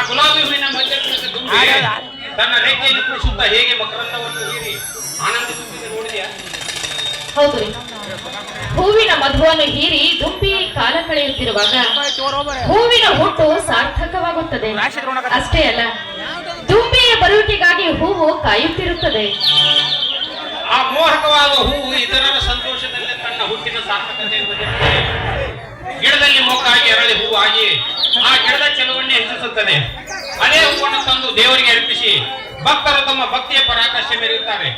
ಗುಲಾಬಿ ಹೂವಿನ ಮಧ್ಯೆ ದುಂಬಿ ತನ್ನ ರೆಕ್ಕೆಯನ್ನು ಕುಡಿಸುತ್ತಾ ಹೇಗೆ ಮಕರಂದವನ್ನು ಹೀರಿ ಆನಂದಿಸುತ್ತಿದೆ ನೋಡಿದ್ಯಾ? ಹೌದು ರೀ. ಹೂವಿನ ಮಧುವನ್ನು ಹೀರಿ ದುಂಬಿ ಕಾಲ ಕಳೆಯುತ್ತಿರುವಾಗ ಹೂವಿನ ಹುಟ್ಟು ಸಾರ್ಥಕವಾಗುತ್ತದೆ. ಅಷ್ಟೇ ಅಲ್ಲ, ದುಂಬಿಯ ಬರುವಿಕೆಗಾಗಿ ಹೂವು ಕಾಯುತ್ತಿರುತ್ತದೆ. ಆ ಮೋಹಕವಾದ ಹೂವು ಇತರರ ಸಂತೋಷದಲ್ಲಿ ತನ್ನ ಹುಟ್ಟಿನ ಸಾರ್ಥಕತೆಯನ್ನು ಹೊಂದಿರುತ್ತದೆ. ಗಿಡದಲ್ಲಿ ಮೊಗ್ಗಾಗಿ ಅರಳಿ ಹೂವಾಗಿ ಆ ಗಿಡದ ಚೆಲುವನ್ನೇ ಹೆಚ್ಚಿಸುತ್ತದೆ. ಅದೇ ಹೂವನ್ನು ತಂದು ದೇವರಿಗೆ ಅರ್ಪಿಸಿ ಭಕ್ತರು ತಮ್ಮ ಭಕ್ತಿಯ ಪರಾಕಾಷ್ಠೆ ಮೆರೆಯುತ್ತಾರೆ.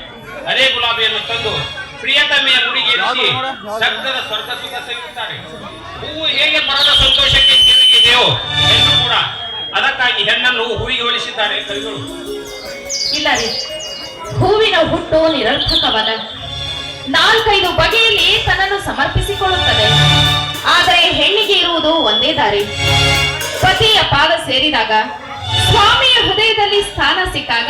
ಅದೇ ಗುಲಾಬಿಯನ್ನು ತಂದು ಪ್ರಿಯತಮೆಯ ಮುಡಿಗೆ ಇರಿಸಿ ಶಬ್ದದ ಸ್ವರ್ಗ ಸುಖ ಸವಿಯುತ್ತಾರೆ. ಹೂವು ಹೇಗೆ ಪರದ ಸಂತೋಷಕ್ಕೆ ಸೇವೆಗಿದೆಯೋ ಹೆಣ್ಣು ಕೂಡ ಅದಕ್ಕಾಗಿ ಹೆಣ್ಣನ್ನು ಹೂವಿಗೆ ಹೋಲಿಸಿದ್ದಾರೆ ಕವಿಗಳು. ಇಲ್ಲ ರೀ, ಹೂವಿನ ಹುಟ್ಟು ನಿರರ್ಥಕವಲ್ಲ. 4-5 ಬಗೆಯಲ್ಲಿ ತನ್ನನ್ನು ಸಮರ್ಪಿಸಿಕೊಳ್ಳುತ್ತದೆ. ಆದರೆ ಹೆಣ್ಣಿಗೆ ಇರುವುದು ಒಂದೇ ದಾರಿ. ಪತಿಯ ಪಾದ ಸೇರಿದಾಗ, ಸ್ವಾಮಿಯ ಹೃದಯದಲ್ಲಿ ಸ್ಥಾನ ಸಿಕ್ಕಾಗ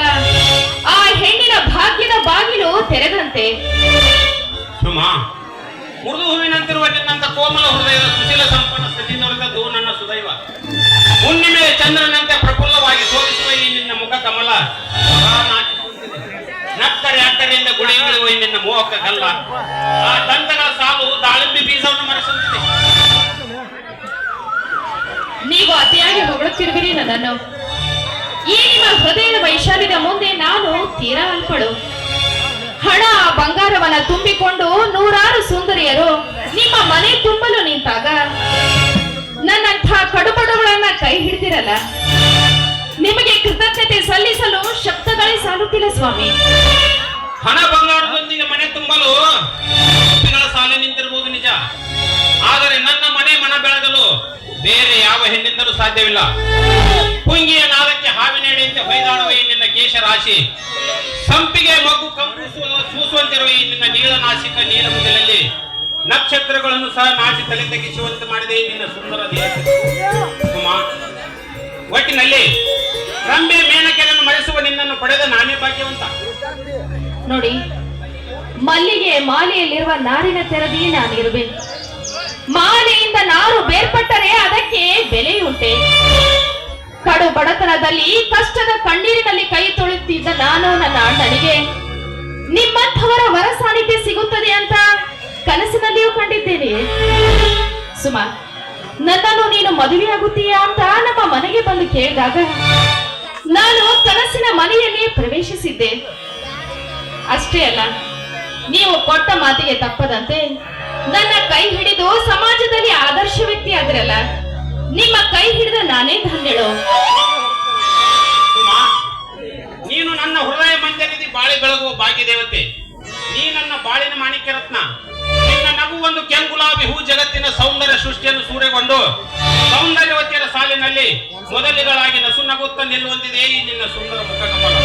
ಆ ಹೆಣ್ಣಿನ ಭಾಗ್ಯದ ಬಾಗಿಲು ತೆರೆದಂತೆ. ಸುಮಾ, ಮೃದು ಹೂವಿನಂತಿರುವ ನಿನ್ನಂತ ಕೋಮಲ ಹೃದಯದ ಸುಶೀಲ ಸಂಪನ್ನ ಸ್ಥಿತಿ ದೊರೆತದ್ದು ನನ್ನ ಸುದೈವ. ಹುಣ್ಣಿಮೆಯ ಚಂದ್ರನಂತೆ ಪ್ರಫುಲ್ಲವಾಗಿ ತೋರಿಸುವ ಈ ನಿನ್ನ ಮುಖ ಕಮಲ ನಕ್ಕರೆ ಅಕ್ಕರೆಯಿಂದ ಗುಳಿಗಿಳುವ ಈ ನಿನ್ನ ಮೋಹಕ ಕಲ್ಲ ಆ ದಂತಗಳ ಸಾಲು ದಾಳಿಂಬಿ ಬೀಜವನ್ನು ಮರೆಸುತ್ತಿದೆ. ನೀವು ಅತಿಯಾಗಿ ಹೊಗಳುತ್ತಿರುವಿರಿ ನನ್ನನ್ನು. ಈ ನಿಮ್ಮ ಹೃದಯದ ವೈಶಾಲ್ಯದ ಮುಂದೆ ನಾನು ತೀರಾ ಅಲ್ಪಳು. ಹಣ ಬಂಗಾರವನ್ನ ತುಂಬಿಕೊಂಡು 100 ಸುಂದರಿಯರು ನಿಮ್ಮ ಮನೆ ತುಂಬಲು ನಿಂತಾಗ ನನ್ನಂಥ ಕಡುಬಡಗಳನ್ನ ಕೈ ಹಿಡಿದಿರಲ್ಲ. ನಿಮಗೆ ಕೃತಜ್ಞತೆ ಸಲ್ಲಿಸಲು ಶಬ್ದಗಳೇ ಸಾಲುತ್ತಿಲ್ಲ ಸ್ವಾಮಿ. ಹಣ ಬಂಗಾರದೊಂದಿಗೆ ಮನೆ ತುಂಬಲು ಸಾಲೆ ನಿಂತಿರಬಹುದು ನಿಜ, ಆದರೆ ನನ್ನ ಮನೆ ಮನ ಬೆಳಗಲು ಬೇರೆ ಯಾವ ಹೆಣ್ಣಿಂದಲೂ ಸಾಧ್ಯವಿಲ್ಲ. ಪುಂಗಿಯ ನಾದಕ್ಕೆ ಹಾವಿನೇಡಿಯಂತೆ ಹೊಯ್ದಾಡುವ ಈ ನಿನ್ನ ಕೇಶ ರಾಶಿ, ಸಂಪಿಗೆ ಮಗು ಕಂಪು ಸೂಸುವಂತಿರುವ ಈ ನಿನ್ನ ನೀಲನಾಸಿಕ ನೀಲ ಮುಗಿಲಲ್ಲಿ ನಕ್ಷತ್ರಗಳನ್ನು ಸಹ ನಾಶಿ ತಲೆ ತಗ್ಗಿಸುವಂತೆ ಮಾಡಿದೆ ಈ ನಿನ್ನ ಸುಂದರ ದೇಹ. ಒಟ್ಟಿನಲ್ಲಿ ರಂಬೆ ಮೇನಕೆಯನ್ನು ಮರೆಸುವ ನಿನ್ನನ್ನು ಪಡೆದ ನಾನೇ ಭಾಗ್ಯವಂತ. ನೋಡಿ, ಮಲ್ಲಿಗೆ ಮಾಲೆಯಲ್ಲಿರುವ ನಾರಿನ ತೆರದಿ ನಾನಿರುವೆ. ಮಾಲೆಯಿಂದ ನಾರು ಬೇರ್ಪಟ್ಟರೆ ಅದಕ್ಕೆ ಬೆಲೆಯುಂಟೆ. ಕಡು ಬಡತನದಲ್ಲಿ ಕಷ್ಟದ ಕಣ್ಣೀರಿನಲ್ಲಿ ಕೈ ತೊಳುತ್ತಿದ್ದ ನಾನು ನನ್ನ ಅಣ್ಣನಿಗೆ ನಿಮ್ಮಂಥವರ ವರ ಸಾನ್ನಿಧ್ಯ ಸಿಗುತ್ತದೆ ಅಂತ ಕನಸಿನಲ್ಲಿಯೂ ಕಂಡಿದ್ದೇನೆ. ಸುಮಾ, ನನ್ನನ್ನು ನೀನು ಮದುವೆಯಾಗುತ್ತೀಯಾ ಅಂತ ನಮ್ಮ ಮನೆಗೆ ಬಂದು ಕೇಳಿದಾಗ ನಾನು ಕನಸಿನ ಮನೆಯಲ್ಲಿ ಪ್ರವೇಶಿಸಿದ್ದೆ. ಅಷ್ಟೇ ಅಲ್ಲ, ನೀವು ಕೊಟ್ಟ ಮಾತಿಗೆ ತಪ್ಪದಂತೆ ನನ್ನ ಕೈ ಹಿಡಿದು ಸಮಾಜದಲ್ಲಿ ಆದರ್ಶ ವ್ಯಕ್ತಿ ಆದ್ರಲ್ಲ, ನಿಮ್ಮ ಕೈ ಹಿಡಿದ ನಾನೇ ಧನ್ಯಳು. ನೀನು ನನ್ನ ಹೃದಯ ಮಂಜರಿದಿ ಬಾಳಿ ಬೆಳಗುವ ಭಾಗ್ಯ ದೇವತೆ. ನೀ ನನ್ನ ಬಾಳಿನ ಮಾಣಿಕ್ಯ ರತ್ನ. ನಿನ್ನ ನಗು ಒಂದು ಕೆಂಗುಲಾಬಿ ಹೂ ಜಗತ್ತಿನ ಸೌಂದರ್ಯ ಸೃಷ್ಟಿಯನ್ನು ಸೂರೆಗೊಂಡು ಸೌಂದರ್ಯವತಿಯರ ಸಾಲಿನಲ್ಲಿ ಮೊದಲಿಗಳಾಗಿ ನಸು ನಗುತ್ತಾ ನಿಲ್ಲುವಂತಿದೆ ಈ ನಿನ್ನ ಸುಂದರ ಮುಖ ಕಮಲ.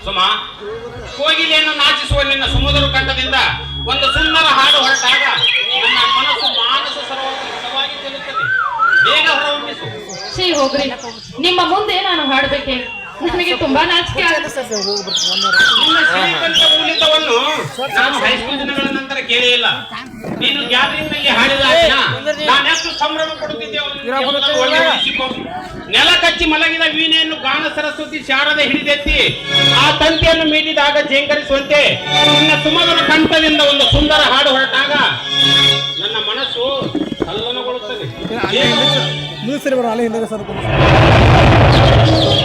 ಸುಮಾ, ಕೋಗಿಲೆಯನ್ನು ನಾಚಿಸುವ ನಿನ್ನ ಸುಮಧುರ ಕಂಠದಿಂದ ಒಂದು ಸುಂದರ ಹಾಡು ಹೊರಟಾಗ ನನ್ನ ಮನಸ್ಸು ಮಾನಸ ಸರವಾಗಿ ತೇಲುತ್ತದೆ. ಬೇಗ ಹೊರಹೊಮ್ಮಿಸು. ಶ್ರೀ ಹೋಗ್ರಿ, ನಿಮ್ಮ ಮುಂದೆ ನಾನು ಹಾಡ್ಬೇಕೆ? ನನಗೆ ತುಂಬಾ ನಾಚಿಕೆ ಆಗುತ್ತೆ. ನಿನ್ನ ಶ್ರೀಕಂಠ ಊಲಿತವನ್ನು ನಾನು ಹೈಸ್ಕೂಲ್ ದಿನಗಳ ನಂತರ ಕೇಳೇ ಇಲ್ಲ. ನೀನು ಗ್ಯಾದರಿಂಗ್ ನಲ್ಲಿ ಹಾಡಿದ ನಾನೆಷ್ಟು ಸಂಭ್ರಮ ಪಡುತ್ತಿದ್ದೇವೆ. ನೆಲ ಕಚ್ಚಿ ಮಲಗಿದ ವೀಣೆಯನ್ನು ಗಾನ ಸರಸ್ವತಿ ಶಾರದೆ ಹಿಡಿದೆತ್ತಿ ಆ ತಂತಿಯನ್ನು ಮೀಟಿದಾಗ ಜೇಂಕರಿಸುವಂತೆ ನಿನ್ನ ಸುಮಧುರ ಕಂಠದಿಂದ ಒಂದು ಸುಂದರ ಹಾಡು ಹೊರಟಾಗ ನನ್ನ ಮನಸ್ಸು ತಲ್ಲಣಗೊಳ್ಳುತ್ತದೆ.